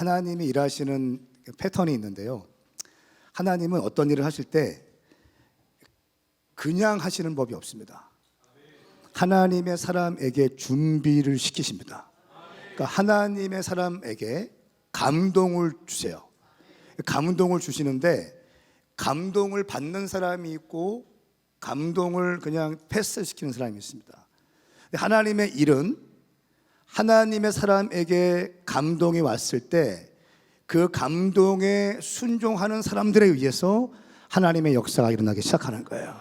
하나님이 일하시는 패턴이 있는데요. 하나님은 어떤 일을 하실 때 그냥 하시는 법이 없습니다. 하나님의 사람에게 준비를 시키십니다. 그러니까 하나님의 사람에게 감동을 주세요. 감동을 주시는데 감동을 받는 사람이 있고 감동을 그냥 패스시키는 사람이 있습니다. 하나님의 일은 하나님의 사람에게 감동이 왔을 때 그 감동에 순종하는 사람들에 의해서 하나님의 역사가 일어나기 시작하는 거예요.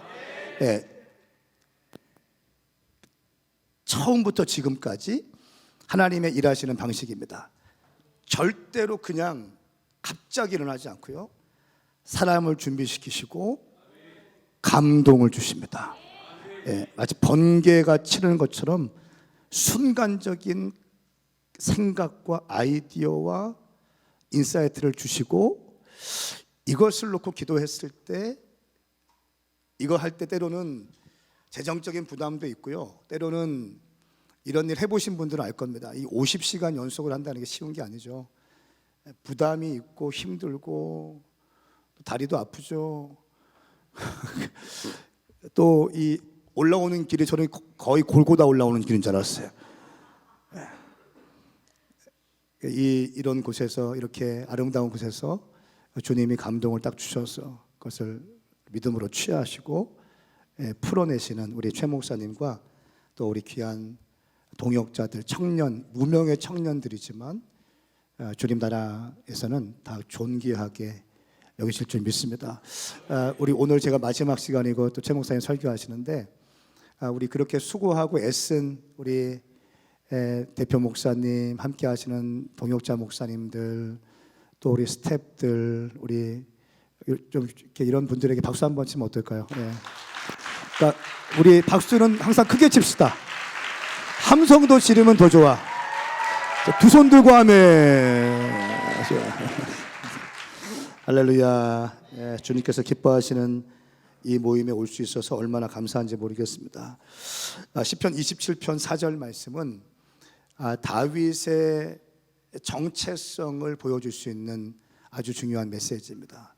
네. 처음부터 지금까지 하나님의 일하시는 방식입니다. 절대로 그냥 갑자기 일어나지 않고요. 사람을 준비시키시고 감동을 주십니다. 예, 마치 번개가 치르는 것처럼 순간적인 생각과 아이디어와 인사이트를 주시고 이것을 놓고 기도했을 때 이거 할 때 때로는 재정적인 부담도 있고요. 때로는 이런 일 해보신 분들은 알 겁니다. 이 50시간 연속을 한다는 게 쉬운 게 아니죠. 부담이 있고 힘들고 다리도 아프죠. 또 이 올라오는 길이 저는 거의 골고다 올라오는 길인 줄 알았어요. 이런 곳에서 이렇게 아름다운 곳에서 주님이 감동을 딱 주셔서 그것을 믿음으로 취하시고 풀어내시는 우리 최 목사님과 또 우리 귀한 동역자들, 청년, 무명의 청년들이지만 주님 나라에서는 다 존귀하게 여기실 줄 믿습니다. 우리 오늘 제가 마지막 시간이고 또 최 목사님 설교하시는데 우리 그렇게 수고하고 애쓴 우리 대표 목사님, 함께 하시는 동역자 목사님들, 또 우리 스태프들, 우리 좀 이렇게 이런 분들에게 박수 한번 치면 어떨까요? 네. 그러니까 우리 박수는 항상 크게 칩시다. 함성도 지르면 더 좋아. 두 손 들고 아멘. 할렐루야. 예, 주님께서 기뻐하시는 이 모임에 올 수 있어서 얼마나 감사한지 모르겠습니다. 시편 27편 4절 말씀은 다윗의 정체성을 보여줄 수 있는 아주 중요한 메시지입니다.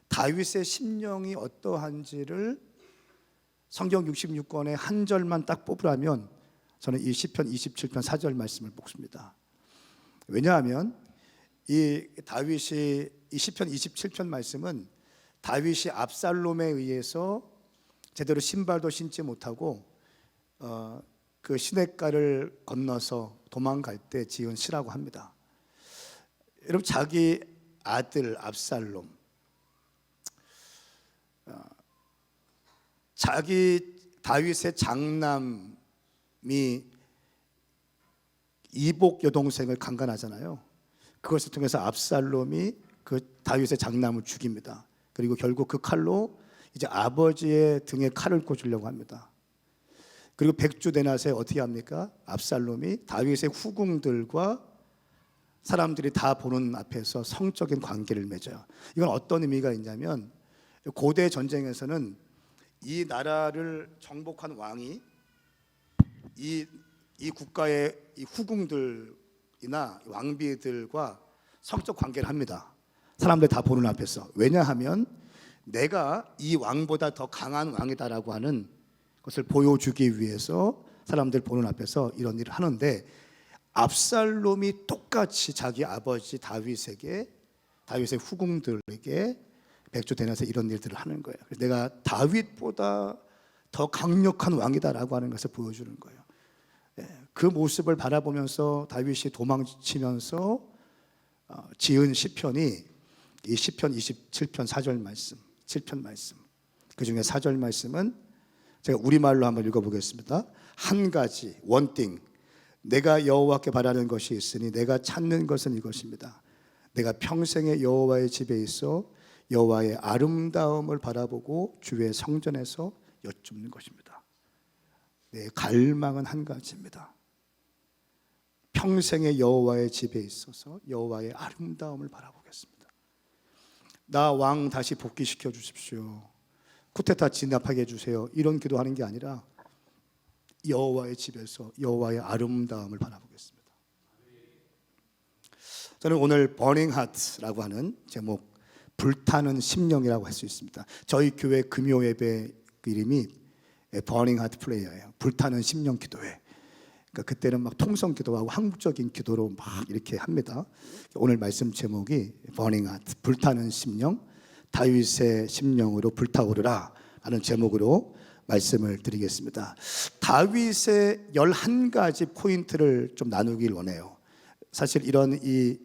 다윗의 심령이 어떠한지를 성경 66권의 한 절만 딱 뽑으라면 저는 이 시편 27편 4절 말씀을 뽑습니다. 왜냐하면 이 다윗이 이 시편 27편 말씀은 다윗이 압살롬에 의해서 제대로 신발도 신지 못하고 그 시냇가를 건너서 도망갈 때 지은 시라고 합니다. 여러분, 자기 아들 압살롬, 자기 다윗의 장남이 이복 여동생을 강간하잖아요. 그것을 통해서 압살롬이 그 다윗의 장남을 죽입니다. 그리고 결국 그 칼로 이제 아버지의 등에 칼을 꽂으려고 합니다. 그리고 백주대낮에 어떻게 합니까? 압살롬이 다윗의 후궁들과 사람들이 다 보는 앞에서 성적인 관계를 맺어요. 이건 어떤 의미가 있냐면 고대 전쟁에서는 이 나라를 정복한 왕이 이 국가의 이 후궁들이나 왕비들과 성적 관계를 합니다. 사람들 다 보는 앞에서. 왜냐하면 내가 이 왕보다 더 강한 왕이다라고 하는 것을 보여주기 위해서 사람들 보는 앞에서 이런 일을 하는데 압살롬이 똑같이 자기 아버지 다윗에게 다윗의 후궁들에게 백주대낮에 이런 일들을 하는 거예요. 내가 다윗보다 더 강력한 왕이다라고 하는 것을 보여주는 거예요. 그 모습을 바라보면서 다윗이 도망치면서 지은 시편이 이 시편 27편 4절 말씀, 7편 말씀. 그 중에 4절 말씀은 제가 우리말로 한번 읽어보겠습니다. 한 가지, one thing. 내가 여호와께 바라는 것이 있으니 내가 찾는 것은 이것입니다. 내가 평생에 여호와의 집에 있어 여호와의 아름다움을 바라보고 주의 성전에서 여쭙는 것입니다. 내 갈망은 한 가지입니다. 평생에 여호와의 집에 있어서 여호와의 아름다움을 바라보겠습니다. 나 왕 다시 복귀시켜 주십시오. 쿠데타 진압하게 해주세요. 이런 기도하는 게 아니라 여호와의 집에서 여호와의 아름다움을 바라보겠습니다. 저는 오늘 Burning Heart라고 하는 제목, 불타는 심령이라고 할 수 있습니다. 저희 교회 금요 예배 이름이 Burning Heart Prayer예요. 불타는 심령 기도회. 그러니까 그때는 막 통성 기도하고 한국적인 기도로 막 이렇게 합니다. 오늘 말씀 제목이 Burning Heart, 불타는 심령, 다윗의 심령으로 불타오르라 하는 제목으로 말씀을 드리겠습니다. 다윗의 11가지 포인트를 좀 나누길 원해요. 사실 이런 이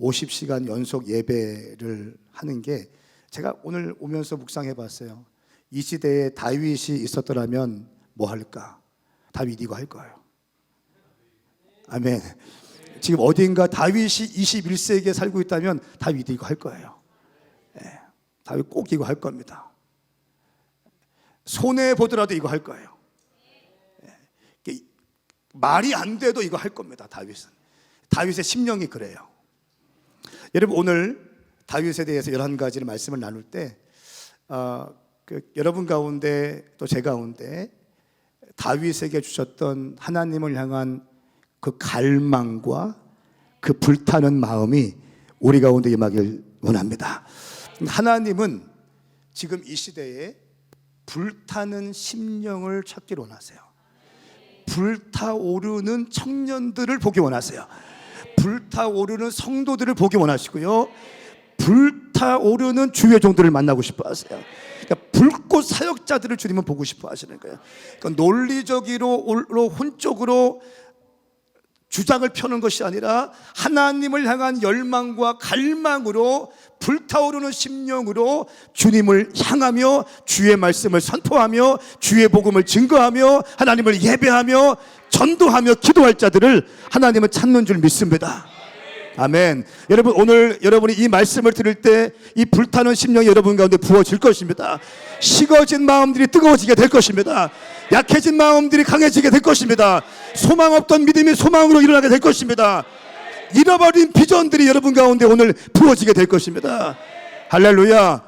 50시간 연속 예배를 하는 게 제가 오늘 오면서 묵상해 봤어요. 이 시대에 다윗이 있었더라면 뭐 할까? 다윗 이거 할 거예요. 아멘. 지금 어딘가 다윗이 21세기에 살고 있다면 다윗 이거 할 거예요. 네, 다윗 꼭 이거 할 겁니다. 손해 보더라도 이거 할 거예요. 네, 말이 안 돼도 이거 할 겁니다. 다윗의 심령이 그래요. 여러분 오늘 다윗에 대해서 11가지를 말씀을 나눌 때 여러분 가운데 또 제 가운데 다윗에게 주셨던 하나님을 향한 그 갈망과 그 불타는 마음이 우리 가운데 임하길 원합니다. 하나님은 지금 이 시대에 불타는 심령을 찾길 원하세요. 불타오르는 청년들을 보기 원하세요. 불타오르는 성도들을 보기 원하시고요, 불타오르는 주의 종들을 만나고 싶어 하세요. 그러니까 불꽃 사역자들을 주님은 보고 싶어 하시는 거예요. 그러니까 논리적으로 혼적으로 주장을 펴는 것이 아니라 하나님을 향한 열망과 갈망으로 불타오르는 심령으로 주님을 향하며 주의 말씀을 선포하며 주의 복음을 증거하며 하나님을 예배하며 전도하며 기도할 자들을 하나님은 찾는 줄 믿습니다. 아멘. 여러분 오늘 여러분이 이 말씀을 들을 때 이 불타는 심령이 여러분 가운데 부어질 것입니다. 식어진 마음들이 뜨거워지게 될 것입니다. 약해진 마음들이 강해지게 될 것입니다. 소망 없던 믿음이 소망으로 일어나게 될 것입니다. 잃어버린 비전들이 여러분 가운데 오늘 부어지게 될 것입니다. 할렐루야.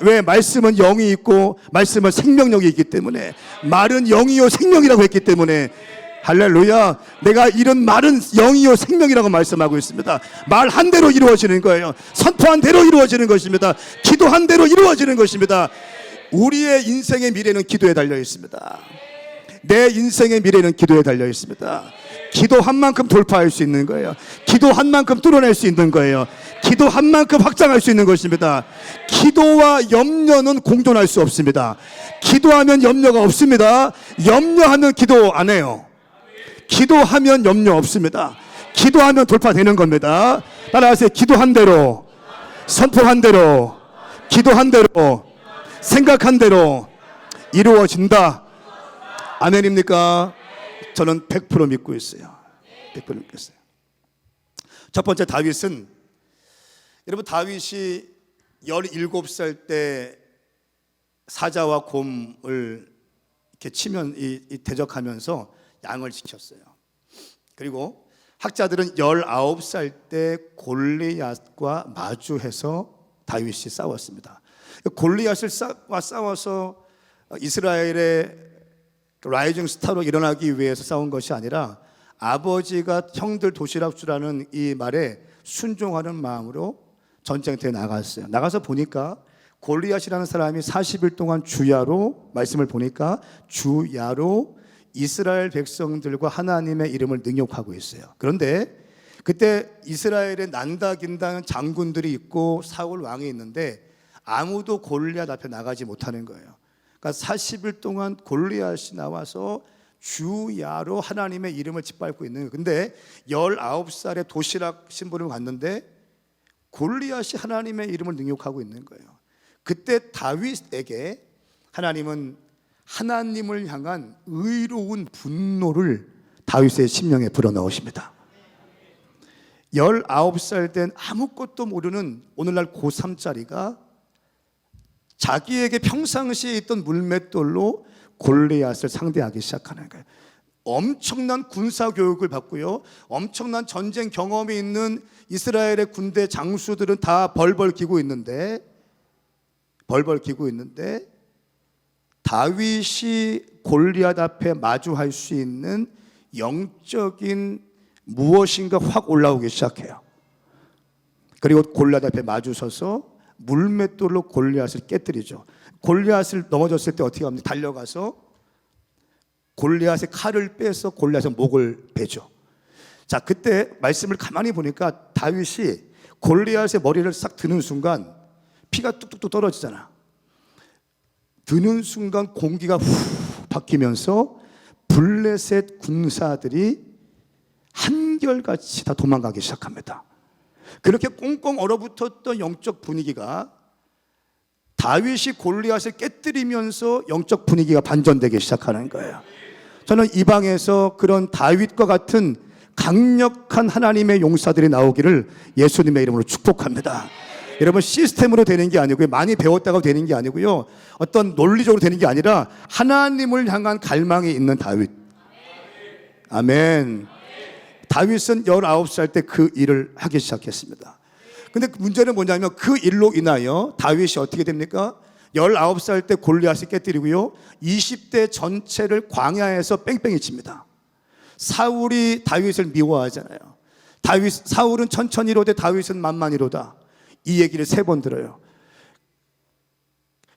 왜? 말씀은 영이 있고 말씀은 생명력이 있기 때문에, 말은 영이요 생명이라고 했기 때문에, 할렐루야. 내가 이런 말은 영이요 생명이라고 말씀하고 있습니다. 말한 대로 이루어지는 거예요. 선포한 대로 이루어지는 것입니다. 기도한 대로 이루어지는 것입니다. 우리의 인생의 미래는 기도에 달려 있습니다. 내 인생의 미래는 기도에 달려 있습니다. 기도한 만큼 돌파할 수 있는 거예요. 기도한 만큼 뚫어낼 수 있는 거예요. 기도한 만큼 확장할 수 있는 것입니다. 기도와 염려는 공존할 수 없습니다. 기도하면 염려가 없습니다. 염려하면 기도 안 해요. 기도하면 염려 없습니다. 기도하면 돌파되는 겁니다. 따라하세요. 기도한 대로, 선포한 대로, 기도한 대로, 생각한 대로 이루어진다. 아멘입니까? 저는 100% 믿고 있어요. 100% 믿고 있어요. 첫 번째, 다윗은, 여러분 다윗이 17살 때 사자와 곰을 이렇게 치면 대적하면서 양을 지켰어요. 그리고 학자들은 19살 때 골리앗과 마주해서 다윗이 싸웠습니다. 골리앗을 싸워서 이스라엘의 라이징 스타로 일어나기 위해서 싸운 것이 아니라 아버지가 형들 도시락 주라는 이 말에 순종하는 마음으로 전쟁터에 나갔어요. 나가서 보니까 골리앗이라는 사람이 40일 동안 주야로, 말씀을 보니까 주야로 이스라엘 백성들과 하나님의 이름을 능욕하고 있어요. 그런데 그때 이스라엘에 난다긴다는 장군들이 있고 사울 왕이 있는데 아무도 골리앗 앞에 나가지 못하는 거예요. 그러니까 40일 동안 골리앗이 나와서 주야로 하나님의 이름을 짓밟고 있는 거예요. 근데 19살에 도시락 신분을 갖는데 골리앗이 하나님의 이름을 능욕하고 있는 거예요. 그때 다윗에게 하나님은 하나님을 향한 의로운 분노를 다윗의 심령에 불어넣으십니다. 19살 된 아무것도 모르는 오늘날 고3짜리가 자기에게 평상시에 있던 물맷돌로 골리앗을 상대하기 시작하는 거예요. 엄청난 군사 교육을 받고요, 엄청난 전쟁 경험이 있는 이스라엘의 군대 장수들은 다 벌벌 기고 있는데 다윗이 골리앗 앞에 마주할 수 있는 영적인 무엇인가 확 올라오기 시작해요. 그리고 골리앗 앞에 마주서서 물맷돌로 골리앗을 깨뜨리죠. 골리앗을 넘어졌을 때 어떻게 합니까? 달려가서 골리앗의 칼을 빼서 골리앗의 목을 베죠. 자, 그때 말씀을 가만히 보니까 다윗이 골리앗의 머리를 싹 드는 순간 피가 뚝뚝뚝 떨어지잖아. 드는 순간 공기가 후 바뀌면서 블레셋 군사들이 한결같이 다 도망가기 시작합니다. 그렇게 꽁꽁 얼어붙었던 영적 분위기가 다윗이 골리앗을 깨뜨리면서 영적 분위기가 반전되기 시작하는 거예요. 저는 이 방에서 그런 다윗과 같은 강력한 하나님의 용사들이 나오기를 예수님의 이름으로 축복합니다. 여러분, 시스템으로 되는 게 아니고요, 많이 배웠다고 되는 게 아니고요, 어떤 논리적으로 되는 게 아니라 하나님을 향한 갈망이 있는 다윗. 아멘. 다윗은 19살 때 그 일을 하기 시작했습니다. 근데 문제는 뭐냐면 그 일로 인하여 다윗이 어떻게 됩니까? 19살 때 골리앗을 깨뜨리고요, 20대 전체를 광야에서 뺑뺑이 칩니다. 사울이 다윗을 미워하잖아요. 사울은 천천히로되 다윗은 만만히로다. 이 얘기를 3번 들어요.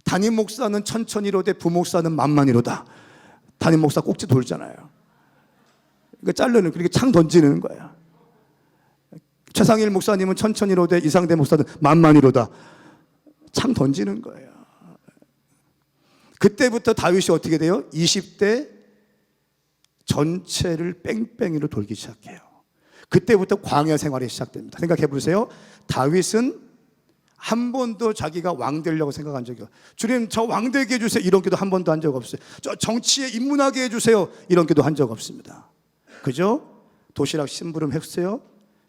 담임 목사는 천천히로되 부목사는 만만히로다. 담임 목사 꼭지 돌잖아요. 그러니까 자르는, 그렇게 창 던지는 거야. 최상일 목사님은 천천히로되 이상대 목사는 만만히로다. 창 던지는 거예요. 그때부터 다윗이 어떻게 돼요? 20대 전체를 뺑뺑이로 돌기 시작해요. 그때부터 광야 생활이 시작됩니다. 생각해 보세요. 다윗은 한 번도 자기가 왕 되려고 생각한 적이 없어요. 주님, 저 왕 되게 해주세요, 이런 기도 한 번도 한 적 없어요. 저 정치에 입문하게 해주세요, 이런 기도 한 적 없습니다. 그죠? 도시락 심부름 했어요.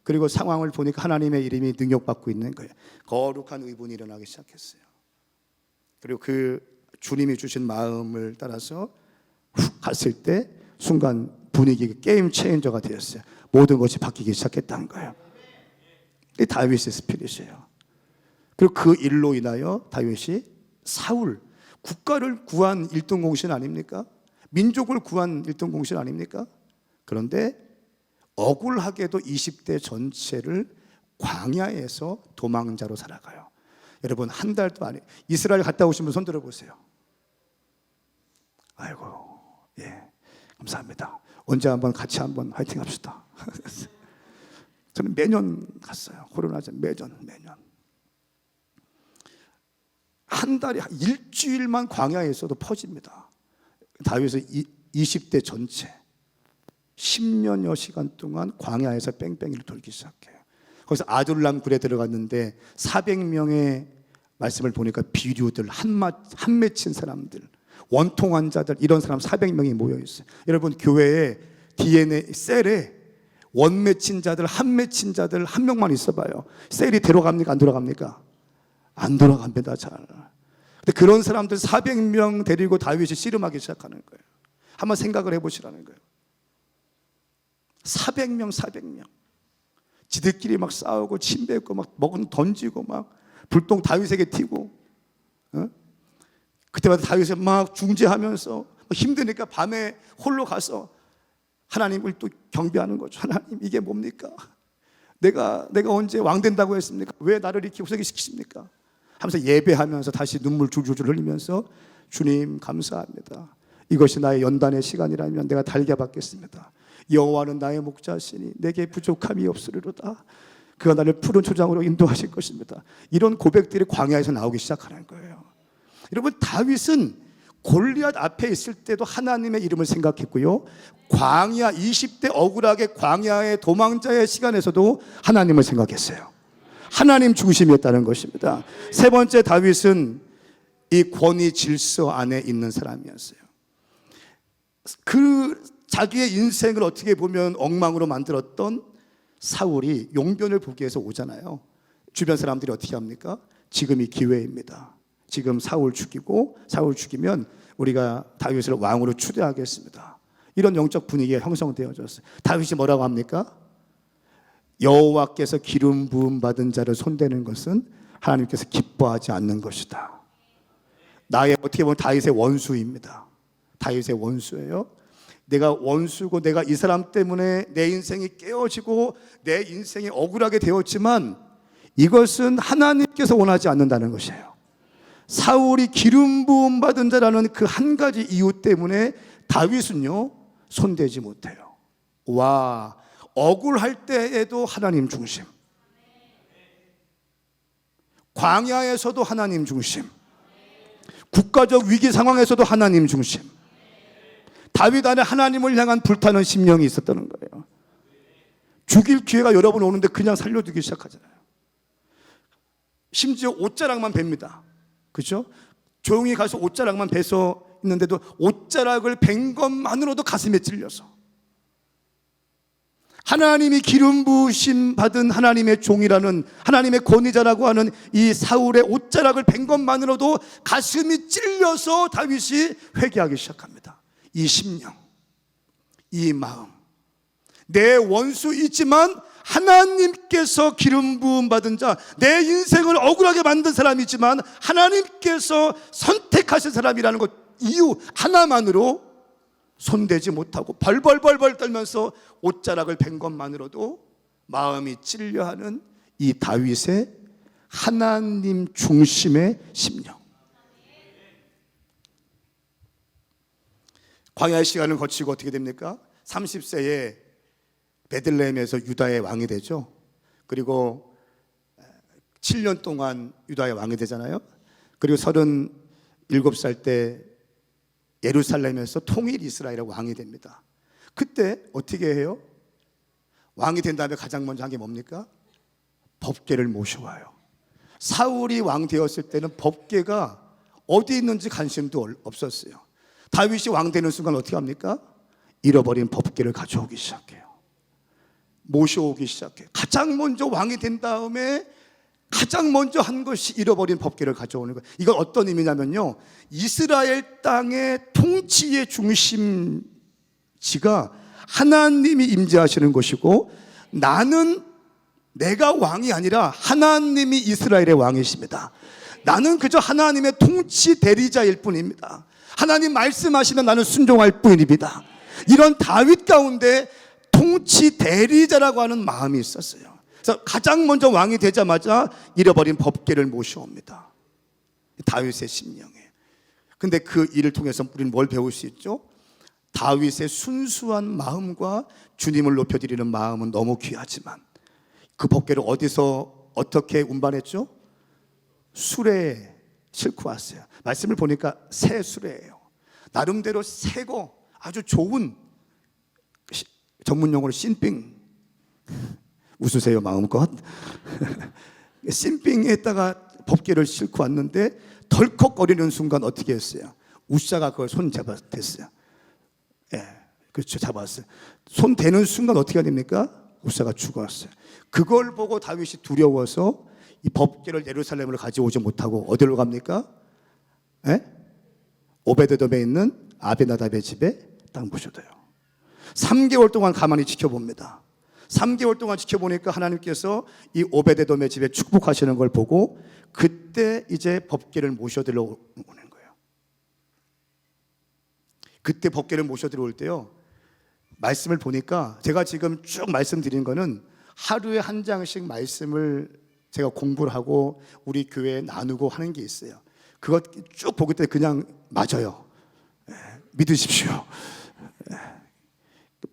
그리고 상황을 보니까 하나님의 이름이 능력받고 있는 거예요. 거룩한 의분이 일어나기 시작했어요. 그리고 그 주님이 주신 마음을 따라서 훅 갔을 때 순간 분위기가 게임 체인저가 되었어요. 모든 것이 바뀌기 시작했다는 거예요. 이 다윗의 스피릿이에요. 그리고 그 일로 인하여 다윗이 사울, 국가를 구한 1등 공신 아닙니까? 민족을 구한 1등 공신 아닙니까? 그런데 억울하게도 20대 전체를 광야에서 도망자로 살아가요. 여러분, 한 달도 안 해. 이스라엘 갔다 오신 분 손 들어보세요. 아이고, 예, 감사합니다. 언제 한번 같이 한번 화이팅 합시다. 저는 매년 갔어요. 코로나 전 매년. 한 달에 일주일만 광야에 있어도 퍼집니다. 다윗은 20대 전체 10년여 시간 동안 광야에서 뺑뺑이를 돌기 시작해요. 거기서 아둘람 굴에 들어갔는데 400명의 말씀을 보니까 비류들, 한 맺힌 사람들, 원통 환자들, 이런 사람 400명이 모여 있어요. 여러분, 교회에 DNA 셀에 원 맺힌 자들, 한 맺힌 자들 한 명만 있어봐요. 셀이 들어갑니까? 안 들어갑니까? 안 돌아갑니다. 잘. 근데 그런 사람들 400명 데리고 다윗이 씨름하기 시작하는 거예요. 한번 생각을 해보시라는 거예요. 400명. 지들끼리 막 싸우고 침 뱉고 막 먹은 던지고 막 불똥 다윗에게 튀고, 그때마다 다윗을 막 중재하면서 힘드니까 밤에 홀로 가서 하나님을 또 경배하는 거죠. 하나님, 이게 뭡니까? 내가 언제 왕 된다고 했습니까? 왜 나를 이렇게 후회시키십니까? 하면서 예배하면서 다시 눈물 줄줄줄 흘리면서 주님 감사합니다. 이것이 나의 연단의 시간이라면 내가 달게 받겠습니다. 여호와는 나의 목자시니 내게 부족함이 없으리로다. 그가 나를 푸른 초장으로 인도하실 것입니다. 이런 고백들이 광야에서 나오기 시작하는 거예요. 여러분, 다윗은 골리앗 앞에 있을 때도 하나님의 이름을 생각했고요, 광야 20대 억울하게 광야의 도망자의 시간에서도 하나님을 생각했어요. 하나님 중심이었다는 것입니다. 3번째, 다윗은 이 권위 질서 안에 있는 사람이었어요. 그 자기의 인생을 어떻게 보면 엉망으로 만들었던 사울이 용변을 보기 위해서 오잖아요. 주변 사람들이 어떻게 합니까? 지금이 기회입니다. 지금 사울 죽이면 우리가 다윗을 왕으로 추대하겠습니다. 이런 영적 분위기가 형성되어졌어요. 다윗이 뭐라고 합니까? 여호와께서 기름 부음 받은 자를 손대는 것은 하나님께서 기뻐하지 않는 것이다. 나의 어떻게 보면 다윗의 원수입니다. 다윗의 원수예요. 내가 원수고 내가 이 사람 때문에 내 인생이 깨어지고 내 인생이 억울하게 되었지만 이것은 하나님께서 원하지 않는다는 것이에요. 사울이 기름 부음 받은 자라는 그 한 가지 이유 때문에 다윗은요 손대지 못해요. 와, 억울할 때에도 하나님 중심, 광야에서도 하나님 중심, 국가적 위기 상황에서도 하나님 중심. 다윗 안에 하나님을 향한 불타는 심령이 있었다는 거예요. 죽일 기회가 여러 번 오는데 그냥 살려두기 시작하잖아요. 심지어 옷자락만 뱀니다. 그렇죠? 조용히 가서 옷자락만 베서 있는데도 옷자락을 벤 것만으로도 가슴에 찔려서, 하나님이 기름 부으심 받은 하나님의 종이라는, 하나님의 권위자라고 하는 이 사울의 옷자락을 벤 것만으로도 가슴이 찔려서 다윗이 회개하기 시작합니다. 이 심령, 이 마음, 내 원수이지만 하나님께서 기름 부음 받은 자, 내 인생을 억울하게 만든 사람이지만 하나님께서 선택하신 사람이라는 것, 이유 하나만으로 손대지 못하고 벌벌벌벌 떨면서 옷자락을 벤 것만으로도 마음이 찔려하는 이 다윗의 하나님 중심의 심령. 광야의 시간을 거치고 어떻게 됩니까? 30세에 베들레헴에서 유다의 왕이 되죠. 그리고 7년 동안 유다의 왕이 되잖아요. 그리고 37살 때 예루살렘에서 통일 이스라엘의 왕이 됩니다. 그때 어떻게 해요? 왕이 된 다음에 가장 먼저 한 게 뭡니까? 법궤를 모셔와요. 사울이 왕 되었을 때는 법궤가 어디 있는지 관심도 없었어요. 다윗이 왕 되는 순간 어떻게 합니까? 잃어버린 법궤를 가져오기 시작해요. 모셔오기 시작해요. 가장 먼저 왕이 된 다음에 가장 먼저 한 것이 잃어버린 법궤를 가져오는 거예요. 이건 어떤 의미냐면요, 이스라엘 땅의 통치의 중심지가 하나님이 임재하시는 것이고, 나는 내가 왕이 아니라 하나님이 이스라엘의 왕이십니다. 나는 그저 하나님의 통치 대리자일 뿐입니다. 하나님 말씀하시면 나는 순종할 뿐입니다. 이런 다윗 가운데 통치 대리자라고 하는 마음이 있었어요. 그래서 가장 먼저 왕이 되자마자 잃어버린 법궤를 모셔옵니다. 다윗의 심령에. 근데 그 일을 통해서 우리는 뭘 배울 수 있죠? 다윗의 순수한 마음과 주님을 높여드리는 마음은 너무 귀하지만 그 법궤를 어디서 어떻게 운반했죠? 수레에 싣고 왔어요. 말씀을 보니까 새 수레예요. 나름대로 새고 아주 좋은, 전문 용어로 신빙, 웃으세요 마음껏. 신빙에다가 법궤를 싣고 왔는데 덜컥거리는 순간 어떻게 했어요? 우사가 그걸 손 잡았댔어요. 예, 그렇죠, 잡았어요. 손 대는 순간 어떻게 됩니까? 우사가 죽었어요. 그걸 보고 다윗이 두려워서 이 법궤를 예루살렘으로 가져오지 못하고 어디로 갑니까? 예? 오베드돔에 있는 아베나답의 집에 딱 모셔둬요. 3개월 동안 가만히 지켜봅니다. 3개월 동안 지켜보니까 하나님께서 이 오베데돔의 집에 축복하시는 걸 보고 그때 이제 법궤를 모셔들어 오는 거예요. 그때 법궤를 모셔들어 올 때요, 말씀을 보니까 제가 지금 쭉 말씀드린 거는 하루에 한 장씩 말씀을 제가 공부를 하고 우리 교회에 나누고 하는 게 있어요. 그것 쭉 보기 때문에 그냥 맞아요. 믿으십시오.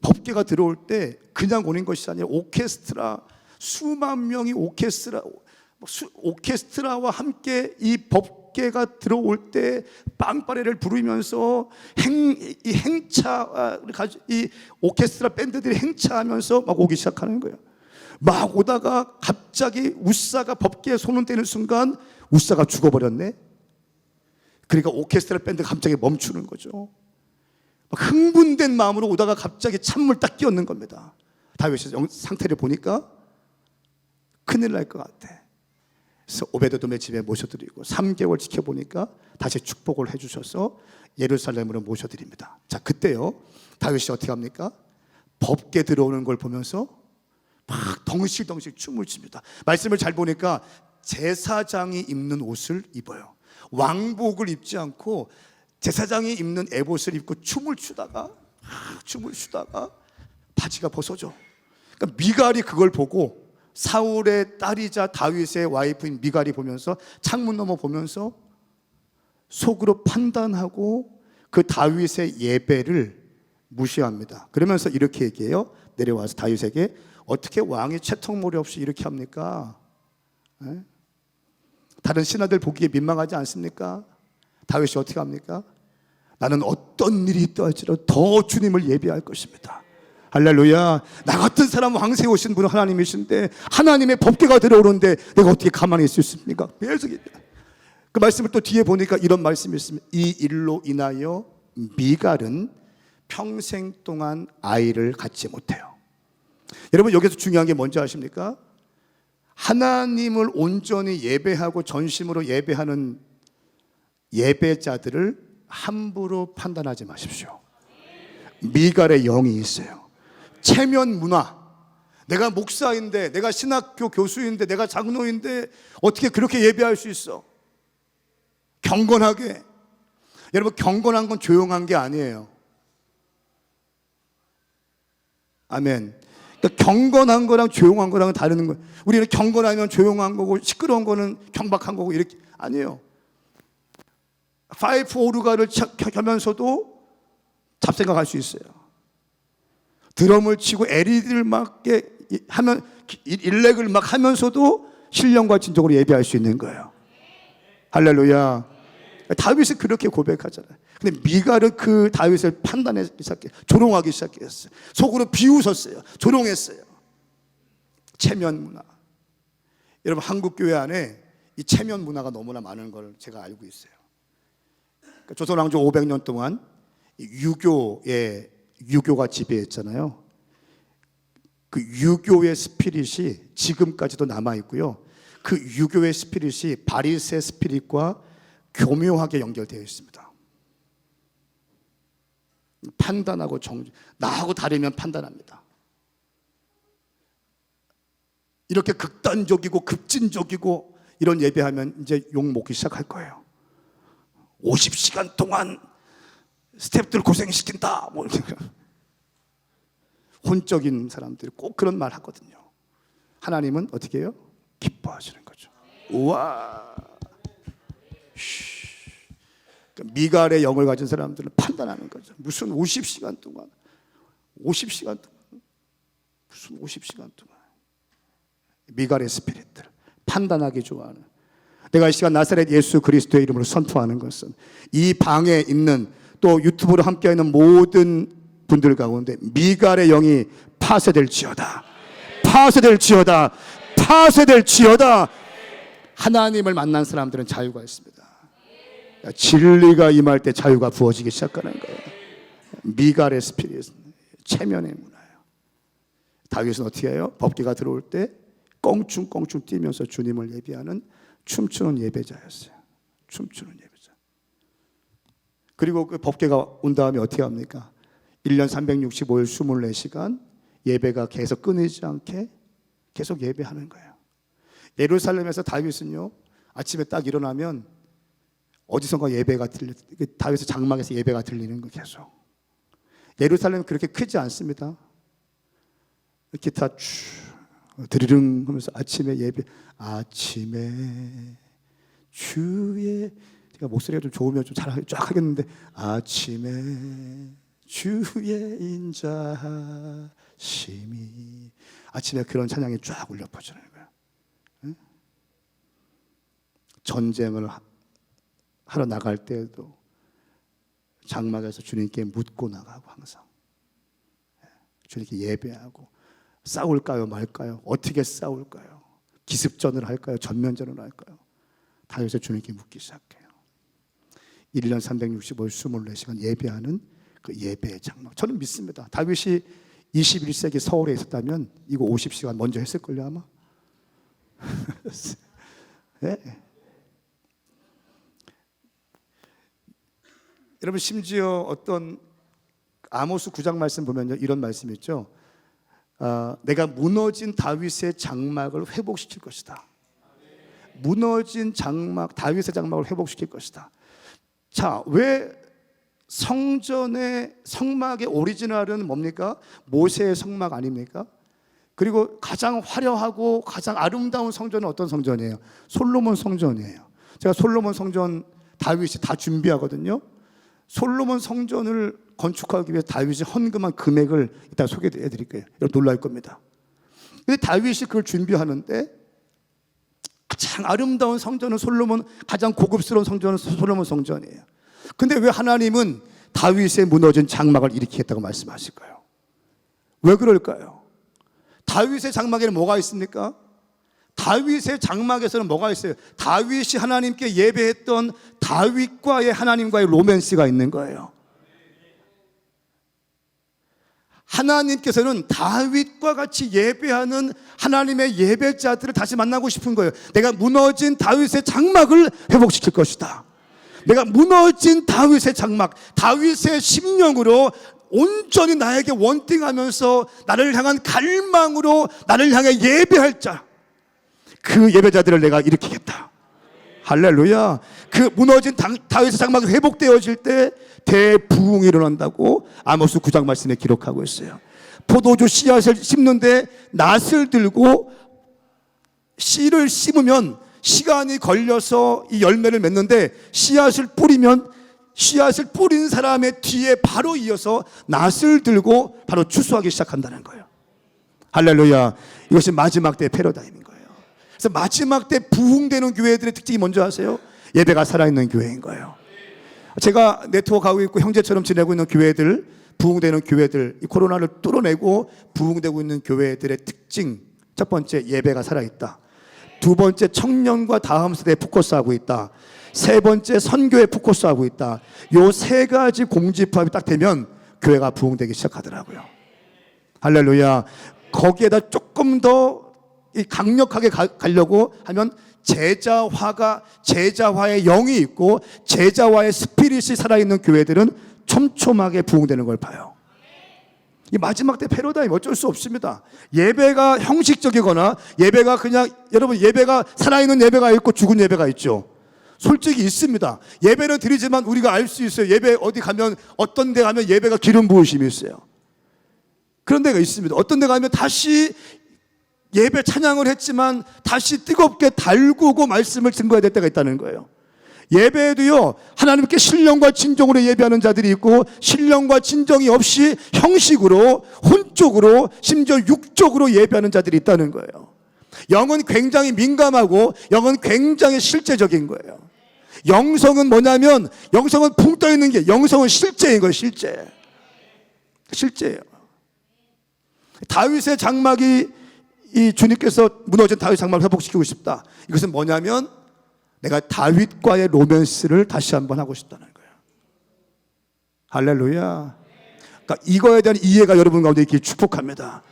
법궤가 들어올 때 그냥 오는 것이 아니라 오케스트라, 수만 명이 오케스트라와 함께 이 법궤가 들어올 때 빵빠레를 부르면서 이 오케스트라 밴드들이 행차하면서 막 오기 시작하는 거예요. 막 오다가 갑자기 우사가 법궤에 손을 대는 순간 우사가 죽어버렸네. 그러니까 오케스트라 밴드가 갑자기 멈추는 거죠. 흥분된 마음으로 오다가 갑자기 찬물 딱 끼얹는 겁니다. 다윗의 상태를 보니까 큰일 날 것 같아. 그래서 오베드돔의 집에 모셔드리고 3개월 지켜보니까 다시 축복을 해주셔서 예루살렘으로 모셔드립니다. 자, 그때요 다윗이 어떻게 합니까? 법궤 들어오는 걸 보면서 막 덩실덩실 춤을 춥니다. 말씀을 잘 보니까 제사장이 입는 옷을 입어요. 왕복을 입지 않고 제사장이 입는 에봇을 입고 춤을 추다가 바지가 벗어져. 그러니까 미갈이 그걸 보고 사울의 딸이자 다윗의 와이프인 미갈이 보면서 창문 너머 보면서 속으로 판단하고 그 다윗의 예배를 무시합니다. 그러면서 이렇게 얘기해요. 내려와서 다윗에게 어떻게 왕이 채통머리 없이 이렇게 합니까? 에? 다른 신하들 보기에 민망하지 않습니까? 다윗이 어떻게 합니까? 나는 어떤 일이 있더할지라도 더 주님을 예배할 것입니다. 할렐루야. 나 같은 사람 왕세에 오신 분은 하나님이신데 하나님의 법궤가 들어오는데 내가 어떻게 가만히 있을 수 있습니까? 계속 그 말씀을 또 뒤에 보니까 이런 말씀이 있습니다. 이 일로 인하여 미갈은 평생 동안 아이를 갖지 못해요. 여러분, 여기서 중요한 게 뭔지 아십니까? 하나님을 온전히 예배하고 전심으로 예배하는 예배자들을 함부로 판단하지 마십시오. 미갈의 영이 있어요. 체면 문화. 내가 목사인데, 내가 신학교 교수인데, 내가 장로인데 어떻게 그렇게 예배할 수 있어? 경건하게. 여러분, 경건한 건 조용한 게 아니에요. 아멘. 그러니까 경건한 거랑 조용한 거랑은 다른 거예요. 우리는 경건하면 조용한 거고 시끄러운 거는 경박한 거고 이렇게 아니에요. 파이프 오르가를 켜면서도 잡생각할 수 있어요. 드럼을 치고 LED를 막 하면 일렉을 막 하면서도 신령과 진정으로 예배할 수 있는 거예요. 할렐루야. 다윗이 그렇게 고백하잖아요. 근데 미갈은 그 다윗을 판단하기 시작해, 조롱하기 시작했어요. 속으로 비웃었어요. 조롱했어요. 체면 문화. 여러분, 한국 교회 안에 이 체면 문화가 너무나 많은 걸 제가 알고 있어요. 그러니까 조선 왕조 500년 동안 유교가 지배했잖아요. 그 유교의 스피릿이 지금까지도 남아 있고요. 그 유교의 스피릿이 바리새 스피릿과 교묘하게 연결되어 있습니다. 판단하고 나하고 다르면 판단합니다. 이렇게 극단적이고 급진적이고 이런 예배하면 이제 욕 먹기 시작할 거예요. 50시간 동안 스태프들 고생시킨다. 뭐 이렇게. 혼적인 사람들이 꼭 그런 말 하거든요. 하나님은 어떻게 해요? 기뻐하시는 거죠. 우와. 미갈의 영을 가진 사람들은 판단하는 거죠. 무슨 50시간 동안 무슨 50시간 동안 미갈의 스피릿들 판단하기 좋아하는. 내가 이 시간 나사렛 예수 그리스도의 이름으로 선포하는 것은 이 방에 있는 또 유튜브로 함께하는 모든 분들 가운데 미갈의 영이 파쇄될지어다. 파쇄될지어다. 파쇄될지어다. 하나님을 만난 사람들은 자유가 있습니다. 진리가 임할 때 자유가 부어지기 시작하는 거예요. 미갈의 스피릿, 체면의 문화예요. 다윗은 어떻게 해요? 법궤가 들어올 때 껑충껑충 뛰면서 주님을 예배하는 춤추는 예배자였어요. 춤추는 예배자. 그리고 그 법궤가 온 다음에 어떻게 합니까? 1년 365일 24시간 예배가 계속 끊이지 않게 계속 예배하는 거예요. 예루살렘에서 다윗은요, 아침에 딱 일어나면 어디선가 예배가 다윗의 장막에서 예배가 들리는 거 계속. 예루살렘은 그렇게 크지 않습니다. 기타 드르릉 하면서 아침에 예배, 아침에 주의, 제가 목소리가 좀 좋으면 좀 잘 쫙 하겠는데, 아침에 주의 인자하심이, 아침에 그런 찬양이 쫙 울려 퍼지는 거예요. 응? 전쟁을 하러 나갈 때에도 장막에서 주님께 묻고 나가고, 항상 주님께 예배하고, 싸울까요 말까요? 어떻게 싸울까요? 기습전을 할까요? 전면전을 할까요? 다윗의 주님께 묻기 시작해요. 1년 365일 24시간 예배하는 그 예배의 장막. 저는 믿습니다. 다윗이 21세기 서울에 있었다면 이거 50시간 먼저 했을걸요 아마. 네. 여러분, 심지어 어떤 아모스 9장 말씀 보면요, 이런 말씀이 있죠. 내가 무너진 다윗의 장막을 회복시킬 것이다. 무너진 장막, 다윗의 장막을 회복시킬 것이다. 자, 왜 성전의 성막의 오리지널은 뭡니까? 모세의 성막 아닙니까? 그리고 가장 화려하고 가장 아름다운 성전은 어떤 성전이에요? 솔로몬 성전이에요. 제가 솔로몬 성전 다윗이 다 준비하거든요. 솔로몬 성전을 건축하기 위해 다윗이 헌금한 금액을 이따 소개해 드릴게요. 여러분 놀랄 겁니다. 근데 다윗이 그걸 준비하는데 가장 아름다운 성전은 솔로몬, 가장 고급스러운 성전은 솔로몬 성전이에요. 근데 왜 하나님은 다윗의 무너진 장막을 일으키겠다고 말씀하실까요? 왜 그럴까요? 다윗의 장막에는 뭐가 있습니까? 다윗의 장막에서는 뭐가 있어요? 다윗이 하나님께 예배했던 다윗과의 하나님과의 로맨스가 있는 거예요. 하나님께서는 다윗과 같이 예배하는 하나님의 예배자들을 다시 만나고 싶은 거예요. 내가 무너진 다윗의 장막을 회복시킬 것이다. 내가 무너진 다윗의 장막, 다윗의 심령으로 온전히 나에게 원팅하면서 나를 향한 갈망으로 나를 향해 예배할 자, 그 예배자들을 내가 일으키겠다. 할렐루야. 그 무너진 다윗의 장막이 회복되어질 때 대부흥이 일어난다고 아모스 9장 말씀에 기록하고 있어요. 포도주 씨앗을 심는데 낫을 들고 씨를 심으면 시간이 걸려서 이 열매를 맺는데 씨앗을 뿌리면 씨앗을 뿌린 사람의 뒤에 바로 이어서 낫을 들고 바로 추수하기 시작한다는 거예요. 할렐루야. 이것이 마지막 때의 패러다임인 거예요. 그래서 마지막 때 부흥되는 교회들의 특징이 뭔지 아세요? 예배가 살아있는 교회인 거예요. 제가 네트워크하고 있고 형제처럼 지내고 있는 교회들, 부흥되는 교회들, 이 코로나를 뚫어내고 부흥되고 있는 교회들의 특징, 첫 번째 예배가 살아있다. 두 번째 청년과 다음 세대에 포커스하고 있다. 세 번째 선교에 포커스하고 있다. 요 세 가지 공집합이 딱 되면 교회가 부흥되기 시작하더라고요. 할렐루야. 거기에다 조금 더 강력하게 가려고 하면 제자화의 영이 있고 제자화의 스피릿이 살아있는 교회들은 촘촘하게 부흥되는 걸 봐요. 이 마지막 때 패러다임 어쩔 수 없습니다. 예배가 형식적이거나 예배가 그냥, 여러분 예배가 살아있는 예배가 있고 죽은 예배가 있죠. 솔직히 있습니다. 예배를 드리지만 우리가 알 수 있어요. 예배 어디 가면, 어떤 데 가면 예배가 기름 부으심이 있어요. 그런 데가 있습니다. 어떤 데 가면 다시 예배 찬양을 했지만 다시 뜨겁게 달구고 말씀을 증거해야 될 때가 있다는 거예요. 예배에도요, 하나님께 신령과 진정으로 예배하는 자들이 있고 신령과 진정이 없이 형식으로, 혼적으로, 심지어 육적으로 예배하는 자들이 있다는 거예요. 영은 굉장히 민감하고 영은 굉장히 실제적인 거예요. 영성은 뭐냐면, 영성은 붕 떠 있는 게, 영성은 실제인 거예요. 실제예요. 다윗의 장막이, 이 주님께서 무너진 다윗 장막을 회복시키고 싶다. 이것은 뭐냐면 내가 다윗과의 로맨스를 다시 한번 하고 싶다는 거예요. 할렐루야. 그러니까 이거에 대한 이해가 여러분 가운데 있길 축복합니다.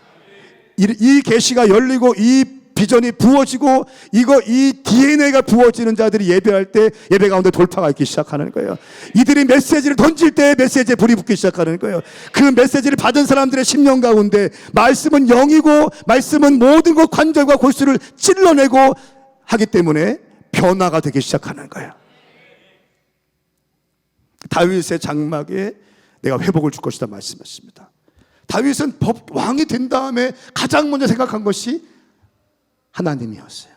이 계시가 열리고 이 비전이 부어지고 이 DNA가 부어지는 자들이 예배할 때 예배 가운데 돌파가 있기 시작하는 거예요. 이들이 메시지를 던질 때 메시지에 불이 붙기 시작하는 거예요. 그 메시지를 받은 사람들의 심령 가운데 말씀은 영이고 말씀은 모든 것 관절과 골수를 찔러내고 하기 때문에 변화가 되기 시작하는 거예요. 다윗의 장막에 내가 회복을 줄 것이다 말씀했습니다. 다윗은 왕이 된 다음에 가장 먼저 생각한 것이 하나님이었어요.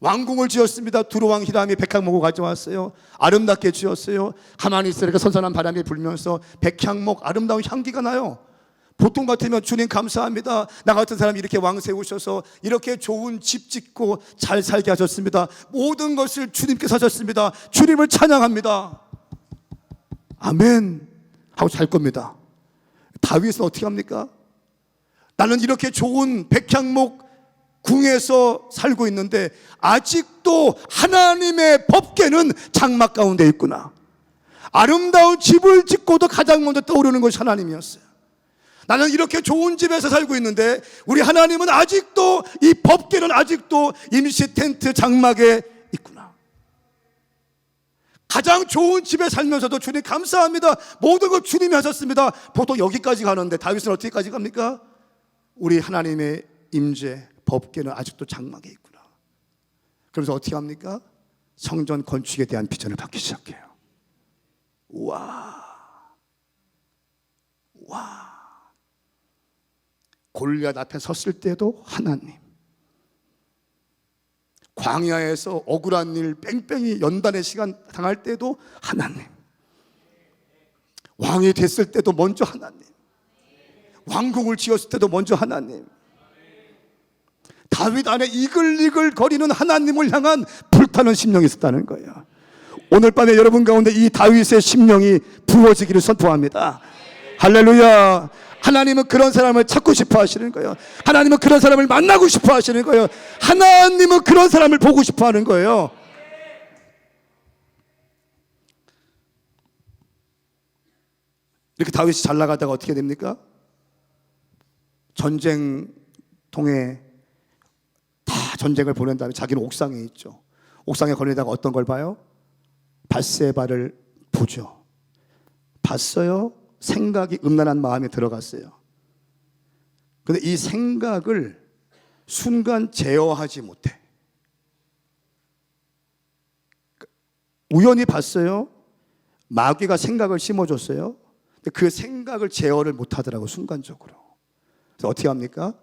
왕궁을 지었습니다. 두루왕 히람이 백향목을 가져왔어요. 아름답게 지었어요. 가만히 있으니까 선선한 바람이 불면서 백향목 아름다운 향기가 나요. 보통 같으면 주님 감사합니다, 나 같은 사람이 이렇게 왕 세우셔서 이렇게 좋은 집 짓고 잘 살게 하셨습니다, 모든 것을 주님께 하셨습니다, 주님을 찬양합니다, 아멘 하고 살 겁니다. 다윗은 어떻게 합니까? 나는 이렇게 좋은 백향목 궁에서 살고 있는데 아직도 하나님의 법궤는 장막 가운데 있구나. 아름다운 집을 짓고도 가장 먼저 떠오르는 것이 하나님이었어요. 나는 이렇게 좋은 집에서 살고 있는데 우리 하나님은 아직도, 이 법궤는 아직도 임시 텐트 장막에 있구나. 가장 좋은 집에 살면서도 주님 감사합니다, 모든 것 주님이 하셨습니다. 보통 여기까지 가는데 다윗은 어디까지 갑니까? 우리 하나님의 임재 법궤는 아직도 장막에 있구나. 그래서 어떻게 합니까? 성전 건축에 대한 비전을 받기 시작해요. 와. 골리앗 앞에 섰을 때도 하나님, 광야에서 억울한 일 뺑뺑이 연단의 시간 당할 때도 하나님, 왕이 됐을 때도 먼저 하나님, 왕궁을 지었을 때도 먼저 하나님, 다윗 안에 이글이글 거리는 하나님을 향한 불타는 심령이 있었다는 거예요. 오늘 밤에 여러분 가운데 이 다윗의 심령이 부어지기를 선포합니다. 할렐루야. 하나님은 그런 사람을 찾고 싶어 하시는 거예요. 하나님은 그런 사람을 만나고 싶어 하시는 거예요. 하나님은 그런 사람을 보고 싶어 하는 거예요. 이렇게 다윗이 잘 나가다가 어떻게 됩니까? 전쟁통에 다 전쟁을 보낸 다음에 자기는 옥상에 있죠. 옥상에 걸리다가 어떤 걸 봐요? 밧세바를 보죠. 봤어요. 생각이 음란한 마음에 들어갔어요. 그런데 이 생각을 순간 제어하지 못해. 우연히 봤어요. 마귀가 생각을 심어줬어요. 근데 그 생각을 제어를 못하더라고, 순간적으로. 그래서 어떻게 합니까?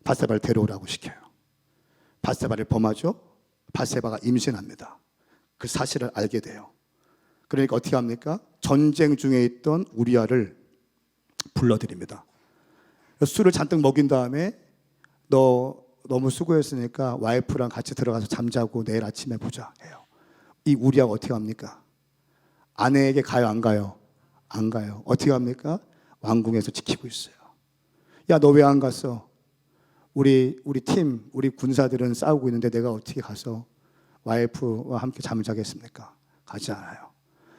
밧세바를 데려오라고 시켜요. 밧세바를 범하죠. 밧세바가 임신합니다. 그 사실을 알게 돼요. 그러니까 어떻게 합니까? 전쟁 중에 있던 우리아를 불러드립니다. 술을 잔뜩 먹인 다음에 너 너무 수고했으니까 와이프랑 같이 들어가서 잠자고 내일 아침에 보자 해요. 이 우리아가 어떻게 합니까? 아내에게 가요, 안 가요? 안 가요. 어떻게 합니까? 왕궁에서 지키고 있어요. 야, 너 왜 안 갔어? 우리 팀, 우리 군사들은 싸우고 있는데 내가 어떻게 가서 와이프와 함께 잠을 자겠습니까? 가지 않아요.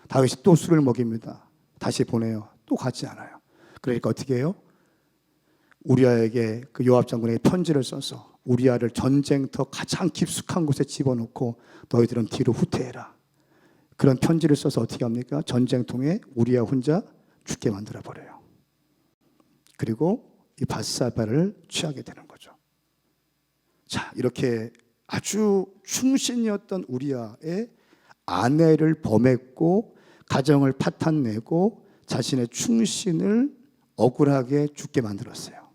다윗이 또 술을 먹입니다. 다시 보내요. 또 가지 않아요. 그러니까 어떻게 해요? 우리아에게, 그 요압 장군에게 편지를 써서 우리아를 전쟁터 가장 깊숙한 곳에 집어넣고 너희들은 뒤로 후퇴해라. 그런 편지를 써서 어떻게 합니까? 전쟁통에 우리아 혼자 죽게 만들어 버려요. 그리고 이 밧세바를 취하게 되는 거죠. 자, 이렇게 아주 충신이었던 우리아의 아내를 범했고 가정을 파탄내고 자신의 충신을 억울하게 죽게 만들었어요.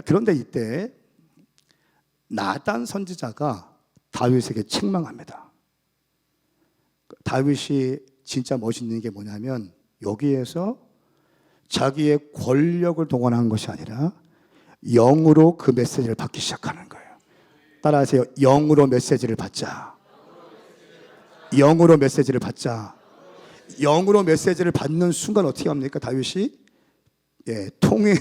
그런데 이때 나단 선지자가 다윗에게 책망합니다. 다윗이 진짜 멋있는 게 뭐냐면 여기에서 자기의 권력을 동원한 것이 아니라 영으로 그 메시지를 받기 시작하는 거예요. 따라하세요. 영으로 메시지를 받자. 영으로 메시지를 받자. 영으로 메시지를 받는 순간 어떻게 합니까? 다윗이 통회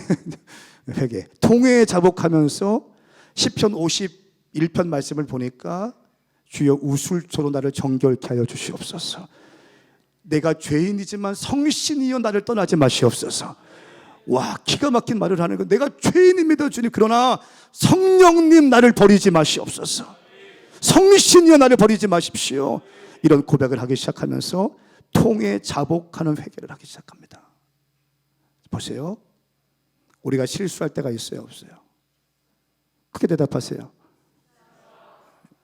회개, 통회에 자복하면서 시편 51편 말씀을 보니까 주여 우술초로 나를 정결케 하여 주시옵소서. 내가 죄인이지만 성신이여 나를 떠나지 마시옵소서. 와, 기가 막힌 말을 하는 거. 내가 죄인입니다 주님. 그러나 성령님 나를 버리지 마시옵소서. 성신이여 나를 버리지 마십시오. 이런 고백을 하기 시작하면서 통에 자복하는 회개를 하기 시작합니다. 보세요. 우리가 실수할 때가 있어요, 없어요? 크게 대답하세요.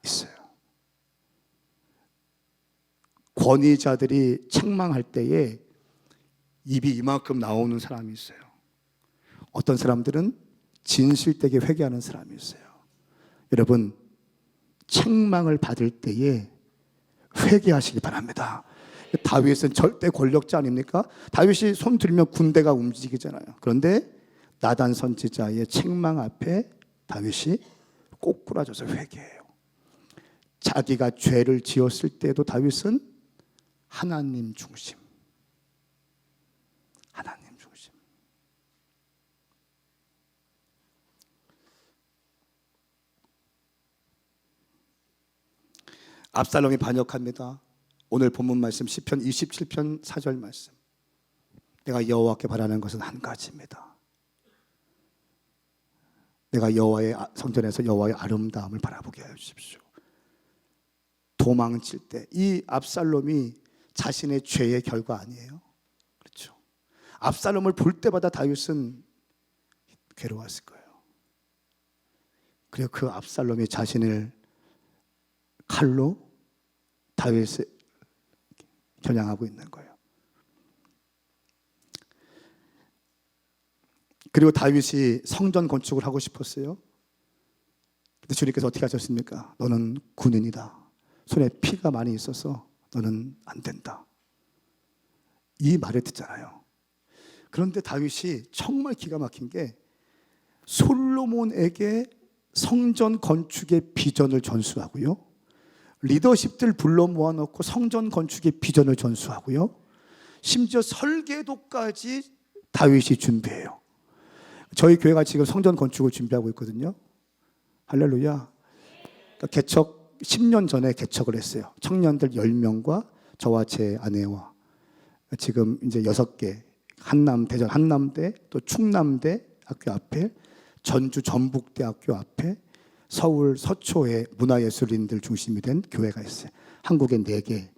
있어요. 권위자들이 책망할 때에 입이 이만큼 나오는 사람이 있어요. 어떤 사람들은 진실되게 회개하는 사람이 있어요. 여러분, 책망을 받을 때에 회개하시기 바랍니다. 다윗은 절대 권력자 아닙니까? 다윗이 손 들면 군대가 움직이잖아요. 그런데 나단 선지자의 책망 앞에 다윗이 꼬꾸라져서 회개해요. 자기가 죄를 지었을 때도 다윗은 하나님 중심. 하나님 중심. 압살롬이 반역합니다. 오늘 본문 말씀 시편 27편 4절 말씀. 내가 여호와께 바라는 것은 한 가지입니다. 내가 여호와의 성전에서 여호와의 아름다움을 바라보게 하여 주십시오. 도망칠 때 이 압살롬이 자신의 죄의 결과 아니에요? 그렇죠. 압살롬을 볼 때마다 다윗은 괴로웠을 거예요. 그리고 그 압살롬이 자신을 칼로 다윗을 겨냥하고 있는 거예요. 그리고 다윗이 성전 건축을 하고 싶었어요. 근데 주님께서 어떻게 하셨습니까? 너는 군인이다. 손에 피가 많이 있어서 너는 안 된다. 이 말을 듣잖아요. 그런데 다윗이 정말 기가 막힌 게 솔로몬에게 성전 건축의 비전을 전수하고요, 리더십들 불러 모아놓고 성전 건축의 비전을 전수하고요, 심지어 설계도까지 다윗이 준비해요. 저희 교회가 지금 성전 건축을 준비하고 있거든요. 할렐루야. 그러니까 개척 10년 전에 개척을 했어요. 청년들 10명과 저와 제 아내와 지금 이제 6개, 한남 대전 한남대, 또 충남대 학교 앞에, 전주 전북대학교 앞에, 서울 서초에 문화예술인들 중심이 된 교회가 있어요. 한국에 4개,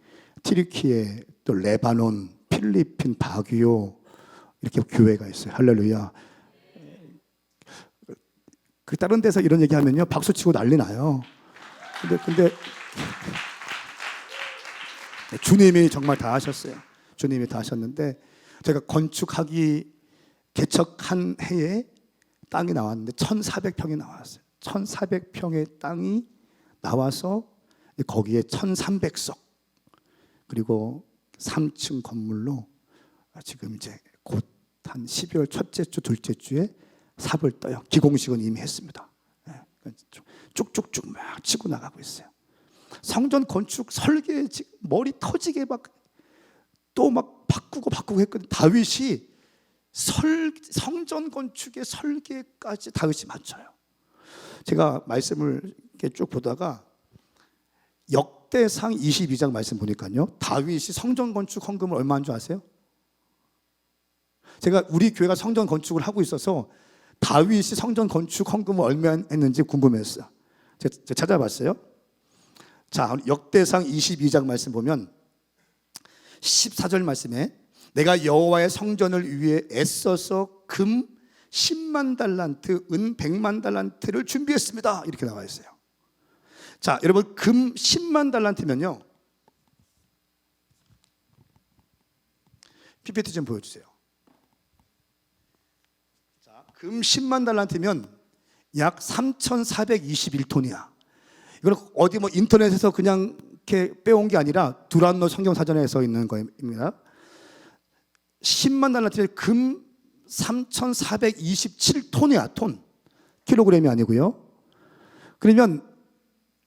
튀르키예, 또 레바논, 필리핀, 바기오, 이렇게 교회가 있어요. 할렐루야. 그 다른 데서 이런 얘기하면요 박수 치고 난리 나요. 근데 주님이 정말 다 하셨어요. 주님이 다 하셨는데, 제가 건축하기 개척한 해에 땅이 나왔는데 1,400평이 나왔어요. 1,400평의 땅이 나와서 거기에 1,300석, 그리고 3층 건물로 지금 이제 곧 한 12월 첫째 주, 둘째 주에 삽을 떠요. 기공식은 이미 했습니다. 쭉쭉쭉 막 치고 나가고 있어요. 성전 건축 설계 머리 터지게 막 또 막 바꾸고 했거든요. 다윗이 성전 건축의 설계까지 다윗이 맞춰요. 제가 말씀을 이렇게 쭉 보다가 역대상 22장 말씀 보니까요, 다윗이 성전 건축 헌금을 얼마인 줄 아세요? 제가 우리 교회가 성전 건축을 하고 있어서 다윗이 성전 건축 헌금을 얼마 했는지 궁금했어요. 제가 찾아봤어요. 자, 역대상 22장 말씀 보면 14절 말씀에 내가 여호와의 성전을 위해 애써서 금 10만 달란트, 은 100만 달란트를 준비했습니다. 이렇게 나와 있어요. 자, 여러분, 금 10만 달란트면요, PPT 좀 보여주세요. 자, 금 10만 달란트면 약 3,421톤이야. 이건 어디 뭐 인터넷에서 그냥 이렇게 빼온 게 아니라 두란노 성경사전에 써 있는 겁니다. 10만 달란트는 금 3,427톤이야, 톤. 킬로그램이 아니고요. 그러면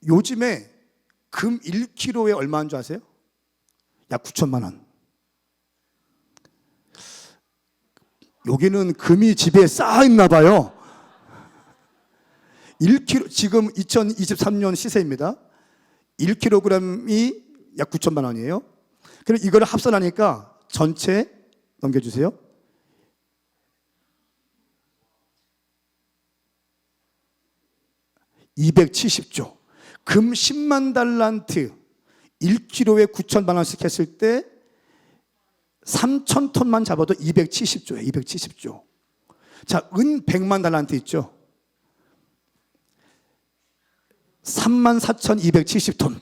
요즘에 금 1kg에 얼마인 줄 아세요? 약 9천만 원. 여기는 금이 집에 쌓여 있나 봐요. 1kg, 지금 2023년 시세입니다. 1kg이 약 9천만 원이에요. 그럼 이걸 합산하니까 전체 넘겨주세요. 270조. 금 10만 달란트 1kg에 9천만 원씩 했을 때 3,000톤만 잡아도 270조예요. 270조. 자, 은 100만 달란트 있죠. 34,270톤.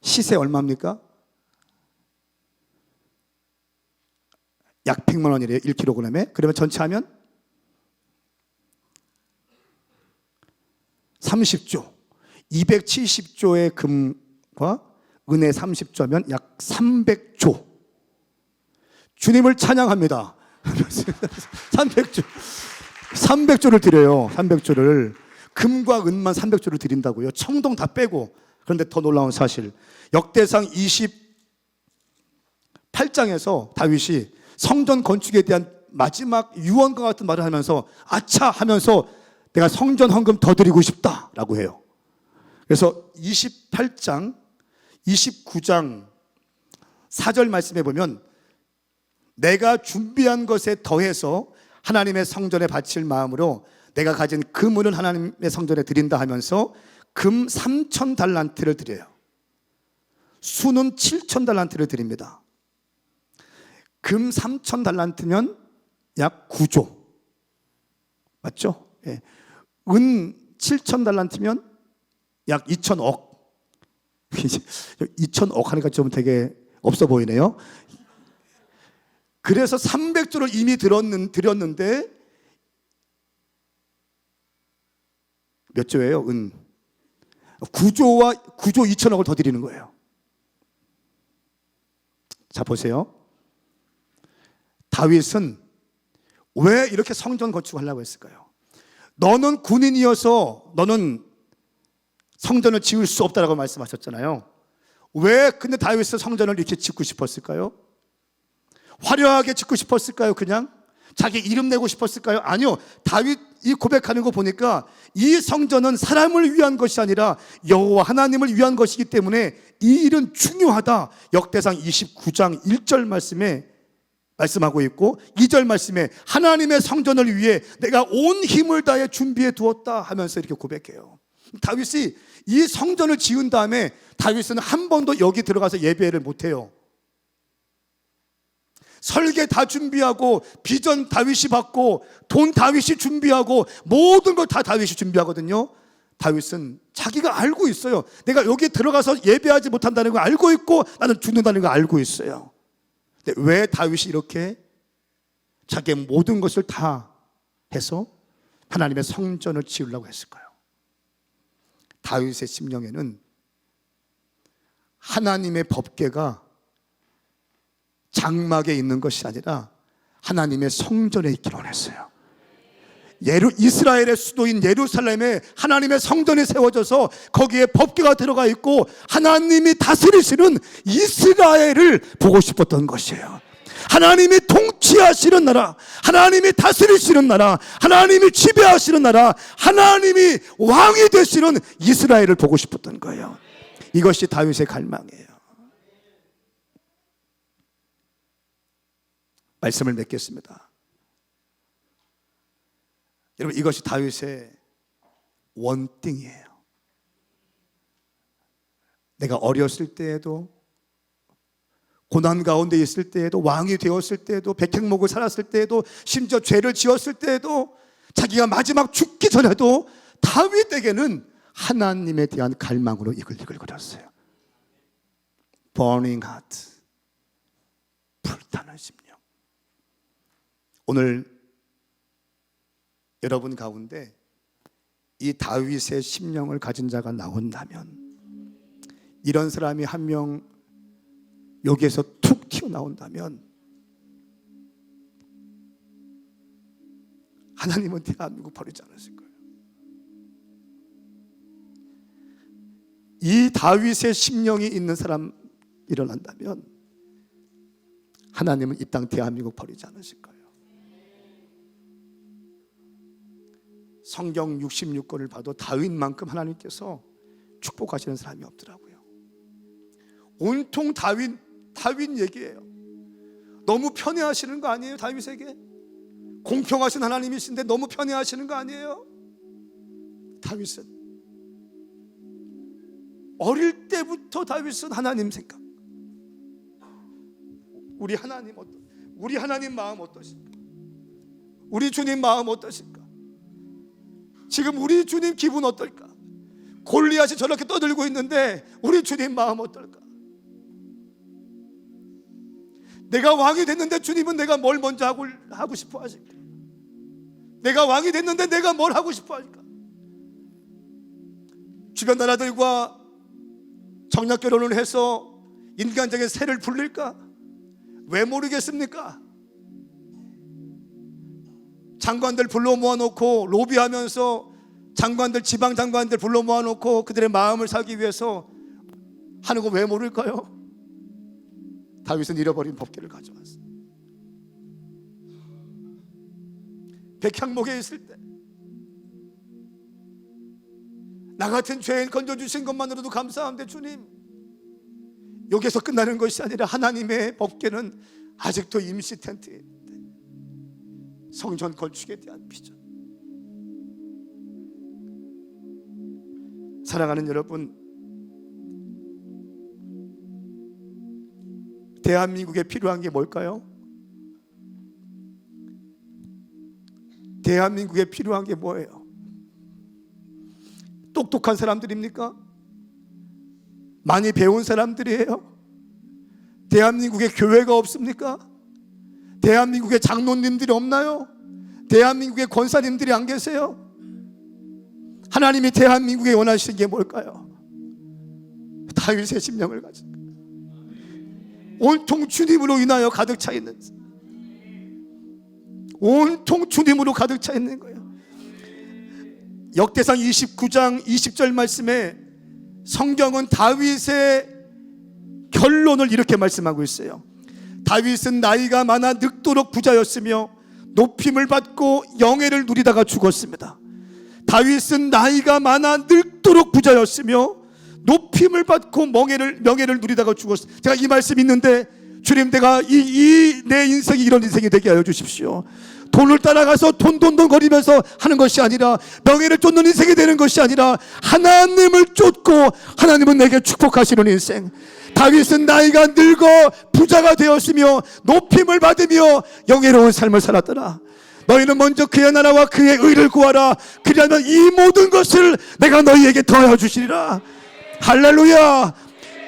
시세 얼마입니까? 약 100만 원이래요. 1kg에. 그러면 전체 하면 30조. 270조의 금과 은의 30조면 약 300조. 주님을 찬양합니다. 300조. 300조를 드려요. 300조를. 금과 은만 300조를 드린다고요. 청동 다 빼고. 그런데 더 놀라운 사실, 역대상 28장에서 다윗이 성전 건축에 대한 마지막 유언과 같은 말을 하면서 아차 하면서 내가 성전 헌금 더 드리고 싶다라고 해요. 그래서 28장, 29장 4절 말씀에 보면 내가 준비한 것에 더해서 하나님의 성전에 바칠 마음으로 내가 가진 금은은 하나님의 성전에 드린다 하면서 금 3천 달란트를 드려요. 수는 7천 달란트를 드립니다. 금 3천 달란트면 약 9조. 맞죠? 예. 은 7천 달란트면 약 2천억. 2천억 하니까 좀 되게 없어 보이네요. 그래서 300조를 이미 드렸는데 몇 조예요? 9조 2천억을 더 드리는 거예요. 자, 보세요. 다윗은 왜 이렇게 성전 건축하려고 했을까요? 너는 군인이어서 너는 성전을 지을 수 없다라고 말씀하셨잖아요. 왜 근데 다윗은 성전을 이렇게 짓고 싶었을까요? 화려하게 짓고 싶었을까요? 그냥 자기 이름 내고 싶었을까요? 아니요. 다윗이 고백하는 거 보니까 이 성전은 사람을 위한 것이 아니라 여호와 하나님을 위한 것이기 때문에 이 일은 중요하다. 역대상 29장 1절 말씀에 말씀하고 있고 2절 말씀에 하나님의 성전을 위해 내가 온 힘을 다해 준비해 두었다 하면서 이렇게 고백해요. 다윗이 이 성전을 지은 다음에 다윗은 한 번도 여기 들어가서 예배를 못해요. 설계 다 준비하고 비전 다윗이 받고 돈 다윗이 준비하고 모든 걸 다 다윗이 준비하거든요. 다윗은 자기가 알고 있어요. 내가 여기 들어가서 예배하지 못한다는 걸 알고 있고 나는 죽는다는 걸 알고 있어요. 근데 왜 다윗이 이렇게 자기의 모든 것을 다 해서 하나님의 성전을 지으려고 했을까요? 다윗의 심령에는 하나님의 법궤가 장막에 있는 것이 아니라 하나님의 성전에 있기를 원했어요. 이스라엘의 수도인 예루살렘에 하나님의 성전이 세워져서 거기에 법궤가 들어가 있고 하나님이 다스리시는 이스라엘을 보고 싶었던 것이에요. 하나님이 통치하시는 나라, 하나님이 다스리시는 나라, 하나님이 지배하시는 나라, 하나님이 왕이 되시는 이스라엘을 보고 싶었던 거예요. 이것이 다윗의 갈망이에요. 말씀을 맺겠습니다. 여러분, 이것이 다윗의 원띵이에요. 내가 어렸을 때에도, 고난 가운데 있을 때에도, 왕이 되었을 때에도, 백행목을 살았을 때에도, 심지어 죄를 지었을 때에도, 자기가 마지막 죽기 전에도 다윗에게는 하나님에 대한 갈망으로 이글이글거렸어요. Burning heart, 불타는 심령. 오늘 여러분 가운데 이 다윗의 심령을 가진 자가 나온다면, 이런 사람이 한 명 여기에서 툭 튀어나온다면 하나님은 대한민국 버리지 않으실 거예요. 이 다윗의 심령이 있는 사람 일어난다면 하나님은 이 땅 대한민국 버리지 않으실 거예요. 성경 66권을 봐도 다윗만큼 하나님께서 축복하시는 사람이 없더라고요. 온통 다윗 얘기예요. 너무 편애하시는 거 아니에요? 다윗에게 공평하신 하나님이신데 너무 편애하시는 거 아니에요? 다윗은 어릴 때부터 다윗은 하나님 생각, 우리 하나님 마음 어떠실까? 우리 주님 마음 어떠실까? 지금 우리 주님 기분 어떨까? 골리앗이 저렇게 떠들고 있는데 우리 주님 마음 어떨까? 내가 왕이 됐는데 주님은 내가 뭘 먼저 하고 싶어 하실까? 내가 왕이 됐는데 내가 뭘 하고 싶어 할까? 주변 나라들과 정략 결혼을 해서 인간적인 세를 불릴까? 왜 모르겠습니까? 장관들 불러 모아놓고 로비하면서 장관들, 지방 장관들 불러 모아놓고 그들의 마음을 사기 위해서 하는 거 왜 모를까요? 다윗은 잃어버린 법궤를 가져왔어. 백향목에 있을 때 나 같은 죄인 건져주신 것만으로도 감사한데 주님, 여기서 끝나는 것이 아니라 하나님의 법궤는 아직도 임시 텐트에 있는데 성전 건축에 대한 비전. 사랑하는 여러분, 대한민국에 필요한 게 뭘까요? 대한민국에 필요한 게 뭐예요? 똑똑한 사람들입니까? 많이 배운 사람들이에요? 대한민국에 교회가 없습니까? 대한민국에 장로님들이 없나요? 대한민국에 권사님들이 안 계세요? 하나님이 대한민국에 원하시는 게 뭘까요? 다윗의 심령을 가진 온통 주님으로 인하여 가득 차 있는, 온통 주님으로 가득 차 있는 거예요. 역대상 29장 20절 말씀에 성경은 다윗의 결론을 이렇게 말씀하고 있어요. 다윗은 나이가 많아 늙도록 부자였으며 높임을 받고 영예를 누리다가 죽었습니다. 다윗은 나이가 많아 늙도록 부자였으며 높임을 받고 명예를 누리다가 죽었습니다. 제가 이 말씀이 있는데, 주님, 내가 내 인생이 이런 인생이 되게 하여 주십시오. 돈을 따라가서 돈 거리면서 하는 것이 아니라, 명예를 쫓는 인생이 되는 것이 아니라, 하나님을 쫓고 하나님은 내게 축복하시는 인생. 다윗은 나이가 늙어 부자가 되었으며 높임을 받으며 영예로운 삶을 살았더라. 너희는 먼저 그의 나라와 그의 의를 구하라. 그리하면 이 모든 것을 내가 너희에게 더하여 주시리라. 할렐루야.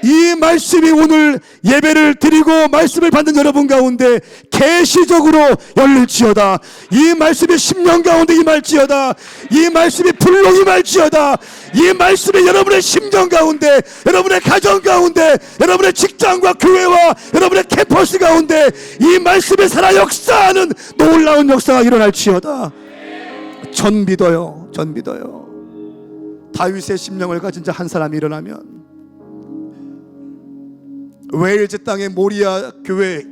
이 말씀이 오늘 예배를 드리고 말씀을 받는 여러분 가운데 계시적으로 열릴지어다. 이 말씀이 10년 가운데 임할지어다. 이 말씀이 불로 임할지어다. 이 말씀이 여러분의 심정 가운데, 여러분의 가정 가운데, 여러분의 직장과 교회와 여러분의 캠퍼스 가운데 이 말씀이 살아 역사하는 놀라운 역사가 일어날지어다. 전 믿어요. 다윗의 심령을 가진 자 한 사람이 일어나면 웨일즈 땅의 모리아 교회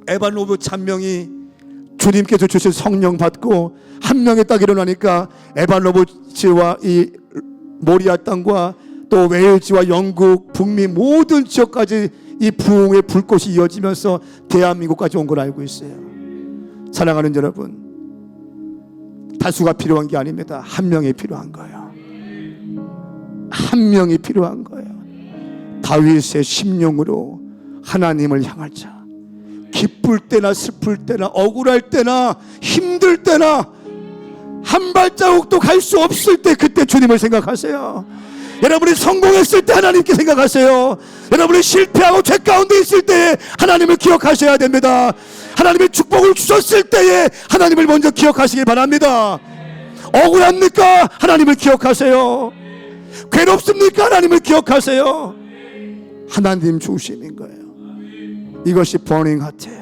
에반 로브 찬명이 주님께서 주신 성령 받고 한 명이 딱 일어나니까 에반 로브츠와 이 모리아 땅과 또 웨일즈와 영국, 북미 모든 지역까지 이 부흥의 불꽃이 이어지면서 대한민국까지 온 걸 알고 있어요. 사랑하는 여러분, 다수가 필요한 게 아닙니다. 한 명이 필요한 거예요. 한 명이 필요한 거예요. 다윗의 심령으로 하나님을 향할 자, 기쁠 때나 슬플 때나 억울할 때나 힘들 때나 한 발자국도 갈 수 없을 때 그때 주님을 생각하세요. 여러분이 성공했을 때 하나님께 생각하세요. 여러분이 실패하고 죄 가운데 있을 때에 하나님을 기억하셔야 됩니다. 하나님의 축복을 주셨을 때에 하나님을 먼저 기억하시길 바랍니다. 억울합니까? 하나님을 기억하세요. 괴롭습니까? 하나님을 기억하세요. 하나님 중심인 거예요. 이것이 버닝 하트.